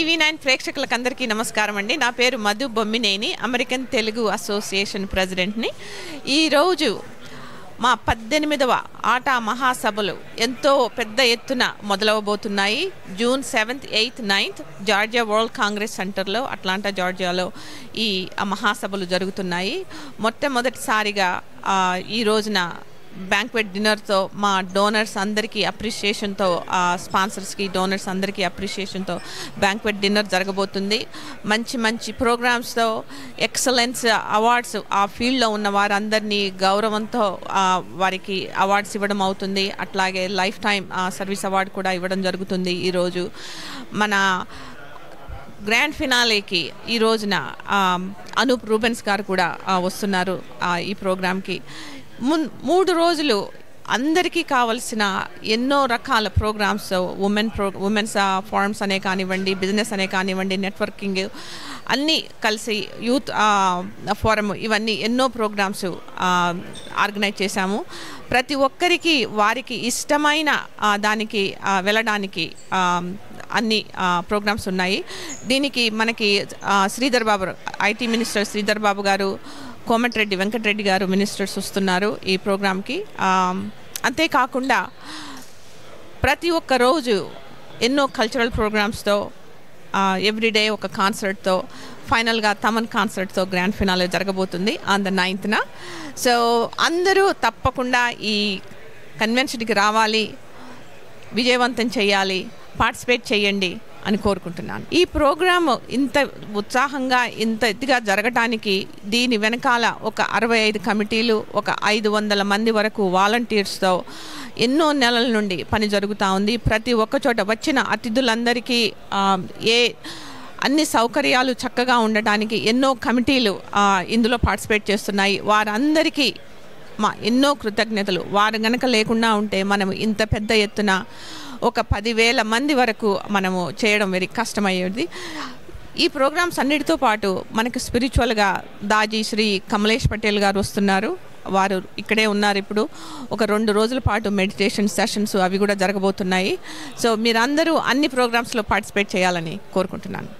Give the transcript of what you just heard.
TV9 ప్రేక్షకులకందరికీ నమస్కారం అండి. నా పేరు మధు బొమ్మినేని, అమెరికన్ తెలుగు అసోసియేషన్ ప్రెసిడెంట్ని. ఈరోజు మా 18వ ఆటా మహాసభలు ఎంతో పెద్ద ఎత్తున మొదలవబోతున్నాయి. June 7th, 8th, 9th Georgia world congress సెంటర్లో, అట్లాంటా జార్జియాలో ఈ మహాసభలు జరుగుతున్నాయి. మొట్టమొదటిసారిగా ఈ రోజున బ్యాంక్వెట్ డిన్నర్తో మా డోనర్స్ అందరికీ అప్రిషియేషన్తో, స్పాన్సర్స్కి డోనర్స్ అందరికీ అప్రిషియేషన్తో బ్యాంక్వెట్ డిన్నర్ జరగబోతుంది. మంచి మంచి ప్రోగ్రామ్స్తో, ఎక్సలెన్స్ అవార్డ్స్, ఆ ఫీల్డ్లో ఉన్న వారందరినీ గౌరవంతో వారికి అవార్డ్స్ ఇవ్వడం అవుతుంది. అట్లాగే లైఫ్ టైం సర్వీస్ అవార్డు కూడా ఇవ్వడం జరుగుతుంది. ఈరోజు మన గ్రాండ్ ఫినాలేకి ఈ రోజున అనూప్ రూబెన్స్ గారు కూడా వస్తున్నారు ఈ ప్రోగ్రామ్కి. 3 రోజులు అందరికీ కావలసిన ఎన్నో రకాల ప్రోగ్రామ్స్, ఉమెన్స్ ఫోరమ్స్ అనే కానివ్వండి, బిజినెస్ అనే కానివ్వండి, నెట్వర్కింగ్ అన్నీ కలిసి, యూత్ ఫోరం, ఇవన్నీ ఎన్నో ప్రోగ్రామ్స్ ఆర్గనైజ్ చేశాము. ప్రతి ఒక్కరికి వారికి ఇష్టమైన దానికి వెళ్ళడానికి అన్ని ప్రోగ్రామ్స్ ఉన్నాయి. దీనికి మనకి శ్రీధర్ బాబు, ఐటీ మినిస్టర్ శ్రీధర్ బాబు గారు, కోమటిరెడ్డి వెంకటరెడ్డి గారు మినిస్టర్స్ వస్తున్నారు ఈ ప్రోగ్రామ్కి. అంతేకాకుండా ప్రతి ఒక్క రోజు ఎన్నో కల్చరల్ ప్రోగ్రామ్స్తో, ఎవ్రీడే ఒక కాన్సర్ట్తో, ఫైనల్గా తమన్ కాన్సర్ట్తో గ్రాండ్ ఫినాలే జరగబోతుంది ఆన్ ద 9th. సో అందరూ తప్పకుండా ఈ కన్వెన్షన్కి రావాలి, విజయవంతం చేయాలి, పార్టిసిపేట్ చేయండి అని కోరుకుంటున్నాను. ఈ ప్రోగ్రాము ఇంత ఉత్సాహంగా, ఇంత ఎత్తుగా జరగటానికి దీని వెనకాల ఒక 65 కమిటీలు, ఒక 500 మంది వరకు వాలంటీర్స్తో ఎన్నో నెలల నుండి పని జరుగుతూ ఉంది. ప్రతి ఒక్క చోట వచ్చిన అతిథులందరికీ అన్ని సౌకర్యాలు చక్కగా ఉండటానికి ఎన్నో కమిటీలు ఇందులో పార్టిసిపేట్ చేస్తున్నాయి. వారందరికీ మా ఎన్నో కృతజ్ఞతలు. వారు గనక లేకుండా ఉంటే మనం ఇంత పెద్ద ఎత్తున ఒక 10,000 మంది వరకు మనము చేయడం వెరీ కష్టమయ్యేది. ఈ ప్రోగ్రామ్స్ అన్నిటితో పాటు మనకు స్పిరిచువల్గా దాజీ శ్రీ కమలేష్ పటేల్ గారు వస్తున్నారు. వారు ఇక్కడే ఉన్నారు ఇప్పుడు. ఒక 2 రోజుల పాటు మెడిటేషన్ సెషన్స్ అవి కూడా జరగబోతున్నాయి. సో మీరందరూ అన్ని ప్రోగ్రామ్స్లో పార్టిసిపేట్ చేయాలని కోరుకుంటున్నాను.